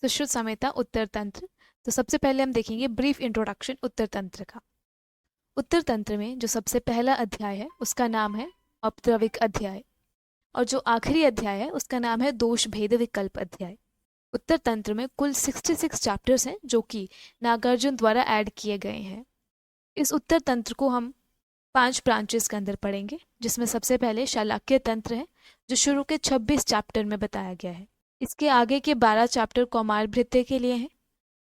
सुश्रुत संहिता उत्तर तंत्र। तो सबसे पहले हम देखेंगे ब्रीफ इंट्रोडक्शन उत्तर तंत्र का। उत्तर तंत्र में जो सबसे पहला अध्याय है उसका नाम है औपद्रविक अध्याय, और जो आखिरी अध्याय है उसका नाम है दोष भेद विकल्प अध्याय। उत्तर तंत्र में कुल 66 चैप्टर्स हैं जो कि नागार्जुन द्वारा ऐड किए गए हैं। इस उत्तर तंत्र को हम 5 ब्रांचेस के अंदर पढ़ेंगे, जिसमें सबसे पहले शालाक्य तंत्र है जो शुरू के 26 चैप्टर में बताया गया है। इसके आगे के 12 चैप्टर कौमार भृत्य के लिए हैं,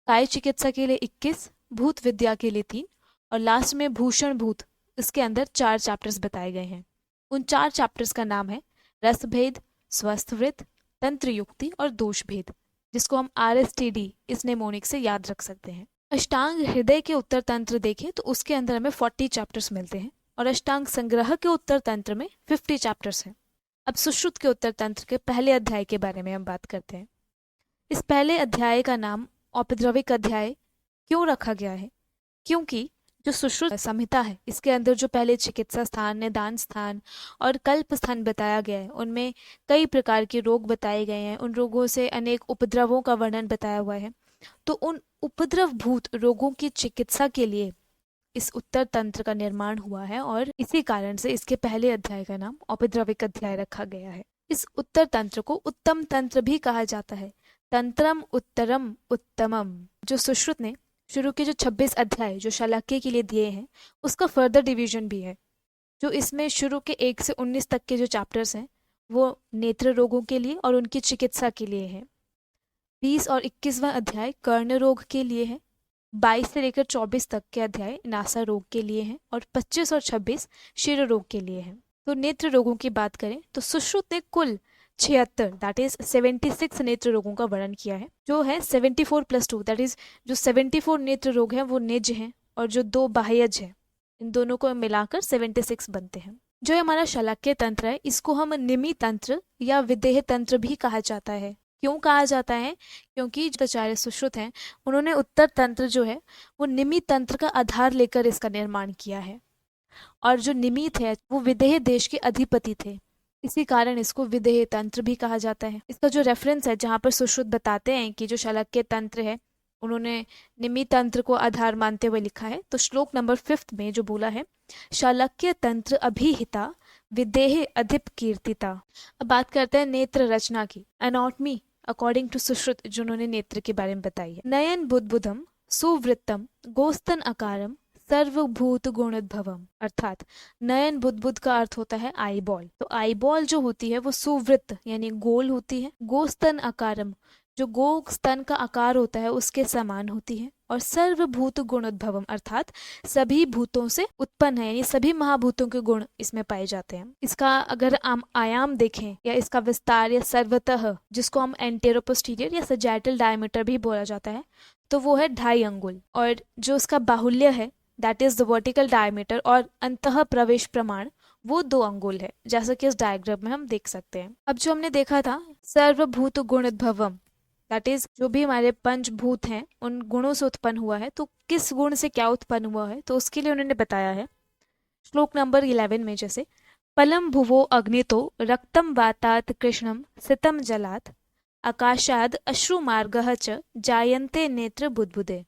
काय चिकित्सा के लिए 21, भूत विद्या के लिए 3 और लास्ट में भूषण भूत, इसके अंदर 4 चैप्टर्स बताए गए हैं। उन 4 चैप्टर्स का नाम है रसभेद, स्वस्थवृत्त, तंत्र युक्ति और दोष भेद, जिसको हम RSTD इस नेमोनिक से याद रख सकते हैं। अष्टांग हृदय के उत्तर तंत्र देखें तो उसके अंदर हमें 40 चैप्टर्स मिलते हैं, और अष्टांग संग्रह के उत्तर तंत्र में 50 चैप्टर्स हैं। अब सुश्रुत के उत्तर तंत्र के पहले अध्याय के बारे में हम बात करते हैं। इस पहले अध्याय का नाम औपद्रविक अध्याय क्यों रखा गया है? क्योंकि जो सुश्रुत संहिता है इसके अंदर जो पहले चिकित्सा स्थान, निदान स्थान और कल्प स्थान बताया गया है, उनमें कई प्रकार के रोग बताए गए हैं। उन रोगों से अनेक उपद्रवों का वर्णन बताया हुआ है। तो उन उपद्रव भूत रोगों की चिकित्सा के लिए इस उत्तर तंत्र का निर्माण हुआ है, और इसी कारण से इसके पहले अध्याय का नाम औपद्रविक अध्याय रखा गया है। इस उत्तर तंत्र को उत्तम तंत्र भी कहा जाता है। तंत्रम उत्तरम उत्तमम। जो सुश्रुत ने शुरू के जो 26 अध्याय जो शालाक्य के लिए दिए हैं उसका फर्दर डिवीजन भी है। जो इसमें शुरू के 1 से 19 तक के जो चैप्टर्स हैं वो नेत्र रोगों के लिए और उनकी चिकित्सा के लिए है। 20 और 21वां अध्याय कर्ण रोग के लिए है। 22 से लेकर 24 तक के अध्याय नासा रोग के लिए हैं, और 25 और 26 शिर रोग के लिए हैं। तो नेत्र रोगों की बात करें तो सुश्रुत ने कुल 76 दैट इज 76 नेत्र रोगों का वर्णन किया है, जो है 74 + 2 दैट इज जो 74 नेत्र रोग हैं वो निज हैं, और जो 2 बाह्यज हैं, इन दोनों को मिलाकर 76 बनते हैं। जो हमारा शालाक्य तंत्र है इसको हम निमि तंत्र या विदेह तंत्र भी कहा जाता है। क्यों कहा जाता है? क्योंकि जो आचार्य सुश्रुत हैं उन्होंने उत्तर तंत्र जो है वो निमि तंत्र का आधार लेकर इसका निर्माण किया है, और जो निमित है वो विदेह देश के अधिपति थे, इसी कारण इसको विदेह तंत्र भी कहा जाता है। इसका जो रेफरेंस है जहाँ पर सुश्रुत बताते हैं कि जो शालाक्य तंत्र है उन्होंने निमि तंत्र को आधार मानते हुए लिखा है, तो श्लोक नंबर 5 में जो बोला है शालाक्य तंत्र अभिहिता विदेह अधिप कीर्तिता। अब बात करते हैं नेत्र रचना की, एनाटॉमी अकॉर्डिंग टू सुश्रुत जो उन्होंने नेत्र के बारे में बताई है। नयन बुद्बुदम सुवृत्तम गोस्तन आकारम सर्वभूत गुणोद्भवम, अर्थात नयन बुद्बुद का अर्थ होता है आई बॉल। तो आई बॉल जो होती है वो सुवृत्त यानी गोल होती है। गोस्तन आकारम जो गो स्तन का आकार होता है उसके समान होती है, और सर्वभूत गुणोद्भवम अर्थात सभी भूतों से उत्पन्न है, यानी सभी महाभूतों के गुण इसमें पाए जाते हैं। इसका अगर हम आयाम देखें या इसका विस्तार या सर्वतः, जिसको हम एंटेरोपोस्टीरियर या सजैटल डायमीटर भी बोला जाता है, तो वो है 2.5 अंगुल। और जो उसका बाहुल्य है that is the vertical diameter और अंतः प्रवेश प्रमाण वो 2 अंगुल है, जैसा कि इस डायग्राम में हम देख सकते हैं। अब जो हमने देखा था सर्वभूत गुणोद्भवम, दैट इज जो भी हमारे पंचभूत हैं उन गुणों से उत्पन्न हुआ है, तो किस गुण से क्या उत्पन्न हुआ है तो उसके लिए उन्होंने बताया है श्लोक नंबर 11 में, जैसे पलम भुवो अग्नितो रक्तम वातात कृष्णम सितम जलात आकाशाद अश्रु मार्गः च जायन्ते नेत्र बुद्बुदे।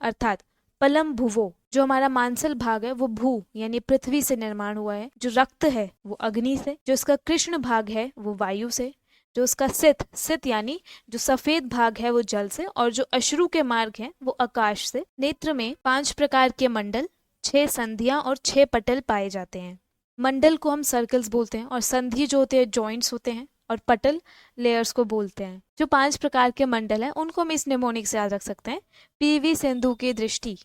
अर्थात पलम भुवो जो हमारा मांसल भाग है वो भू यानी पृथ्वी से निर्माण हुआ है, जो रक्त है वो अग्नि से, जो उसका कृष्ण भाग है वो वायु से, जो उसका सित यानी जो सफेद भाग है वो जल से, और जो अश्रु के मार्ग है वो आकाश से। नेत्र में 5 प्रकार के मंडल, 6 संधियां और 6 पटल पाए जाते हैं। मंडल को हम सर्कल्स बोलते हैं, और संधि जो होते हैं जॉइंट्स होते हैं, और पटल लेयर्स को बोलते हैं। जो 5 प्रकार के मंडल हैं उनको हम इस निमोनिक से याद रख सकते हैं। पीवी सिंधु की दृष्टि,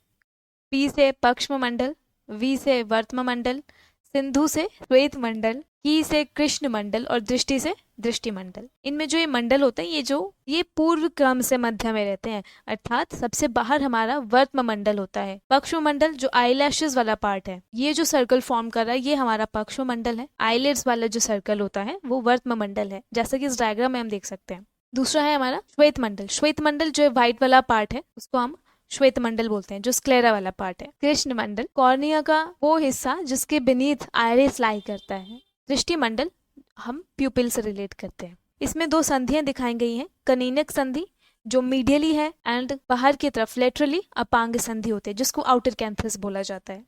पी से पक्ष्म मंडल, वी से वर्त्म मंडल, सिंधु से श्वेत मंडल, की से कृष्ण मंडल और दृष्टि से दृष्टि मंडल। इनमें जो ये मंडल होते हैं ये पूर्व क्रम से मध्य में रहते हैं, अर्थात सबसे बाहर हमारा वर्त्म मंडल होता है। पक्ष्म मंडल जो आईलैशेस वाला पार्ट है, ये जो सर्कल फॉर्म कर रहा है ये हमारा पक्ष्म मंडल है। आईलिड्स वाला जो सर्कल होता है वो वर्त्म मंडल है, जैसा कि इस डायग्राम में हम देख सकते हैं। दूसरा है हमारा श्वेत मंडल। श्वेत मंडल जो व्हाइट वाला पार्ट है उसको हम श्वेत मंडल बोलते हैं, जो स्क्लेरा वाला पार्ट है। कृष्ण मंडल कॉर्निया का वो हिस्सा जिसके बेनीथ आइरिस लाई करता है। दृष्टि मंडल हम प्यूपिल से रिलेट करते हैं। इसमें 2 संधियां दिखाई गई हैं, कनीनक संधि जो मीडियली है एंड बाहर की तरफ लेटरली अपांग संधि होते हैं, जिसको आउटर कैंथस बोला जाता है।